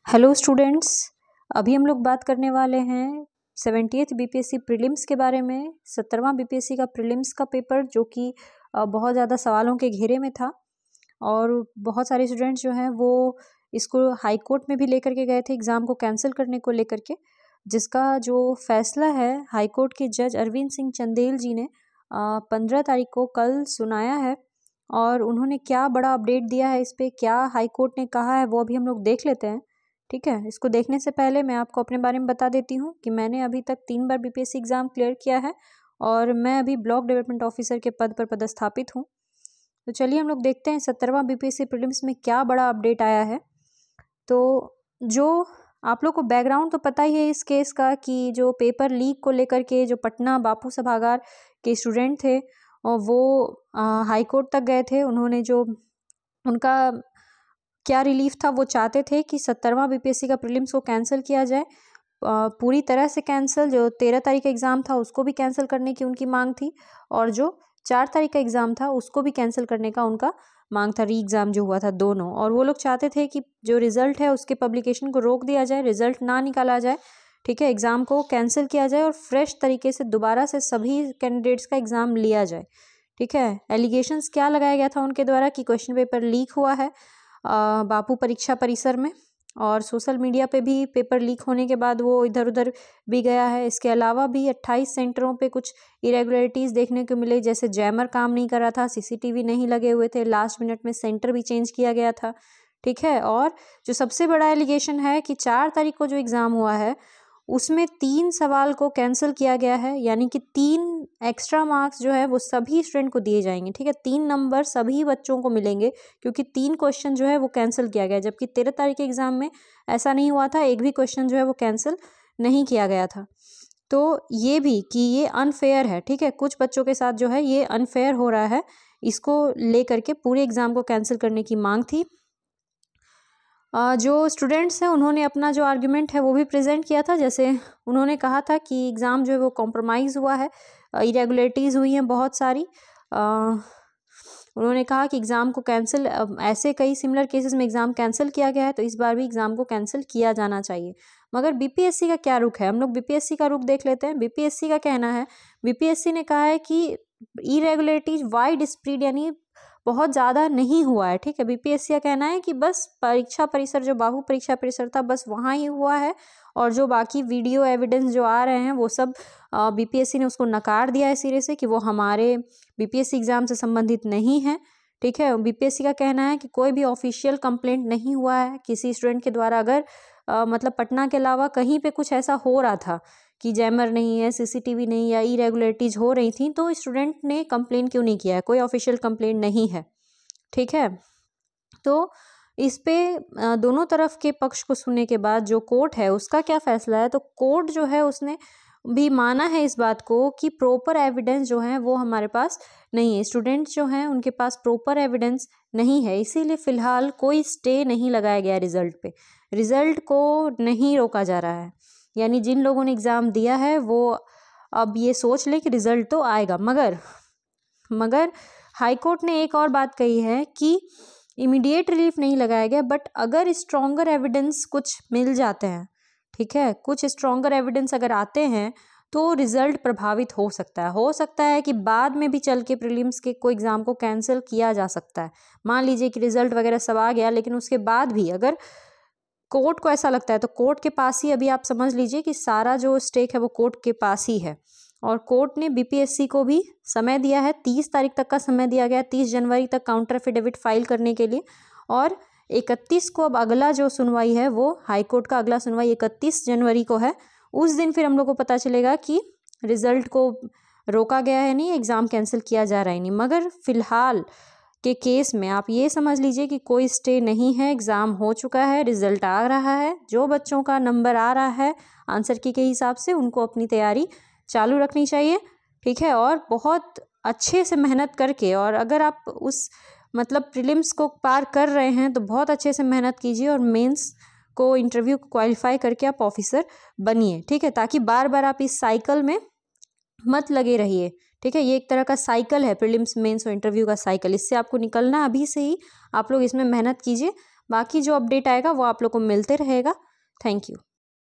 Hello students, अभी हम लोग बात करने वाले हैं 70th बीपीएससी प्रीलिम्स के बारे में। 70वां बीपीएससी का प्रीलिम्स का पेपर जो कि बहुत ज़्यादा सवालों के घेरे में था और बहुत सारे स्टूडेंट्स जो हैं वो इसको हाई कोर्ट में भी लेकर के गए थे एग्ज़ाम को कैंसिल करने को लेकर के, जिसका जो फैसला है हाई कोर्ट के जज अरविंद सिंह चंदेल जी ने 15 तारीख को कल सुनाया है। और उन्होंने क्या बड़ा अपडेट दिया है, इस पर क्या हाई कोर्ट ने कहा है वो अभी हम लोग देख लेते हैं। ठीक है, इसको देखने से पहले मैं आपको अपने बारे में बता देती हूँ कि मैंने अभी तक 3 बार बीपीएससी एग्ज़ाम क्लियर किया है और मैं अभी ब्लॉक डेवलपमेंट ऑफिसर के पद पर पदस्थापित हूँ। तो चलिए हम लोग देखते हैं 70वां बीपीएससी प्रीलिम्स में क्या बड़ा अपडेट आया है। तो जो आप लोग को बैकग्राउंड तो पता ही है इस केस का कि जो पेपर लीक को लेकर के जो पटना बापू सभागार के स्टूडेंट थे और वो हाई कोर्ट तक गए थे। उन्होंने जो उनका क्या रिलीफ था, वो चाहते थे कि 70वां बीपीएससी का प्रीलिम्स को कैंसिल किया जाए, पूरी तरह से कैंसिल। जो 13 तारीख का एग्ज़ाम था उसको भी कैंसिल करने की उनकी मांग थी और जो 4 तारीख का एग्ज़ाम था उसको भी कैंसिल करने का उनका मांग था, री एग्ज़ाम जो हुआ था दोनों। और वो लोग चाहते थे कि जो रिज़ल्ट है उसके पब्लिकेशन को रोक दिया जाए, रिज़ल्ट ना निकाला जाए, ठीक है, एग्ज़ाम को कैंसिल किया जाए और फ्रेश तरीके से दोबारा से सभी कैंडिडेट्स का एग्ज़ाम लिया जाए। ठीक है, एलिगेशंस क्या लगाया गया था उनके द्वारा कि क्वेश्चन पेपर लीक हुआ है बापू परीक्षा परिसर में और सोशल मीडिया पे भी पेपर लीक होने के बाद वो इधर उधर भी गया है। इसके अलावा भी 28 सेंटरों पे कुछ इरेगुलरिटीज़ देखने को मिले, जैसे जैमर काम नहीं कर रहा था, सीसीटीवी नहीं लगे हुए थे, लास्ट मिनट में सेंटर भी चेंज किया गया था। ठीक है, और जो सबसे बड़ा एलिगेशन है कि 4 तारीख को जो एग्ज़ाम हुआ है उसमें 3 सवाल को कैंसिल किया गया है, यानी कि 3 एक्स्ट्रा मार्क्स जो है वो सभी स्टूडेंट को दिए जाएंगे। ठीक है, 3 नंबर सभी बच्चों को मिलेंगे क्योंकि 3 क्वेश्चन जो है वो कैंसिल किया गया है, जबकि 13 तारीख के एग्ज़ाम में ऐसा नहीं हुआ था, एक भी क्वेश्चन जो है वो कैंसिल नहीं किया गया था। तो ये भी कि ये अनफेयर है। ठीक है, कुछ बच्चों के साथ जो है ये अनफेयर हो रहा है, इसको लेकर के पूरे एग्ज़ाम को कैंसिल करने की मांग थी। जो स्टूडेंट्स हैं उन्होंने अपना जो आर्ग्यूमेंट है वो भी प्रेजेंट किया था। जैसे उन्होंने कहा था कि एग्ज़ाम जो है वो कॉम्प्रोमाइज़ हुआ है, इरेगुलरिटीज़ हुई हैं बहुत सारी। उन्होंने कहा कि एग्ज़ाम को कैंसिल, ऐसे कई सिमिलर केसेस में एग्ज़ाम कैंसिल किया गया है तो इस बार भी एग्ज़ाम को कैंसिल किया जाना चाहिए। मगर बीपीएससी का क्या रुख है, हम लोग बीपीएससी का रुख देख लेते हैं। बीपीएससी का कहना है, बीपीएससी ने कहा है कि इरेगुलरिटीज वाइड स्प्रेड यानी बहुत ज़्यादा नहीं हुआ है। ठीक है, बीपीएससी का कहना है कि बस परीक्षा परिसर जो बाहु परीक्षा परिसर था बस वहाँ ही हुआ है और जो बाकी वीडियो एविडेंस जो आ रहे हैं वो सब बीपीएससी ने उसको नकार दिया है सिरे से कि वो हमारे बीपीएससी एग्ज़ाम से संबंधित नहीं है। ठीक है, बीपीएससी का कहना है कि कोई भी ऑफिशियल कंप्लेंट नहीं हुआ है किसी स्टूडेंट के द्वारा। अगर मतलब पटना के अलावा कहीं पे कुछ ऐसा हो रहा था कि जैमर नहीं है, सीसीटीवी नहीं या इरेगुलरिटीज़ हो रही थी तो स्टूडेंट ने कंप्लेन क्यों नहीं किया है, कोई ऑफिशियल कंप्लेंट नहीं है। ठीक है, तो इस पे दोनों तरफ के पक्ष को सुनने के बाद जो कोर्ट है उसका क्या फैसला है, तो कोर्ट जो है उसने भी माना है इस बात को कि प्रॉपर एविडेंस जो है वो हमारे पास नहीं है, स्टूडेंट्स जो हैं उनके पास प्रॉपर एविडेंस नहीं है, इसीलिए फ़िलहाल कोई स्टे नहीं लगाया गया रिज़ल्ट पे, रिज़ल्ट को नहीं रोका जा रहा है। यानी जिन लोगों ने एग्ज़ाम दिया है वो अब ये सोच लें कि रिज़ल्ट तो आएगा। मगर हाई कोर्ट ने एक और बात कही है कि इमीडिएट रिलीफ नहीं लगाया गया, बट अगर स्ट्रॉन्गर एविडेंस कुछ मिल जाते हैं, ठीक है, कुछ स्ट्रॉन्गर एविडेंस अगर आते हैं तो रिज़ल्ट प्रभावित हो सकता है कि बाद में भी चल के प्रीलिम्स के कोई एग्ज़ाम को कैंसिल किया जा सकता है। मान लीजिए कि रिज़ल्ट वगैरह सब आ गया लेकिन उसके बाद भी अगर कोर्ट को ऐसा लगता है तो कोर्ट के पास ही, अभी आप समझ लीजिए कि सारा जो स्टेक है वो कोर्ट के पास ही है। और कोर्ट ने बीपीएससी को भी समय दिया है, 30 तारीख तक का समय दिया गया, 30 जनवरी तक काउंटर एफिडेविट फाइल करने के लिए। और 31 को अब अगला जो सुनवाई है वो हाई कोर्ट का अगला सुनवाई 31 जनवरी को है। उस दिन फिर हम लोग को पता चलेगा कि रिज़ल्ट को रोका गया है नहीं, एग्ज़ाम कैंसिल किया जा रहा है नहीं। मगर फ़िलहाल के केस में आप ये समझ लीजिए कि कोई स्टे नहीं है, एग्ज़ाम हो चुका है, रिज़ल्ट आ रहा है, जो बच्चों का नंबर आ रहा है आंसर की के हिसाब से उनको अपनी तैयारी चालू रखनी चाहिए। ठीक है, और बहुत अच्छे से मेहनत करके, और अगर आप उस मतलब प्रीलिम्स को पार कर रहे हैं तो बहुत अच्छे से मेहनत कीजिए और मेंस को, इंटरव्यू को क्वालिफाई करके आप ऑफिसर बनिए। ठीक है, ताकि बार बार आप इस साइकिल में मत लगे रहिए। ठीक है, ये एक तरह का साइकिल है, प्रीलिम्स मेंस और इंटरव्यू का साइकिल, इससे आपको निकलना अभी से ही आप लोग इसमें मेहनत कीजिए। बाकी जो अपडेट आएगा वो आप लोग को मिलते रहेगा। Thank you.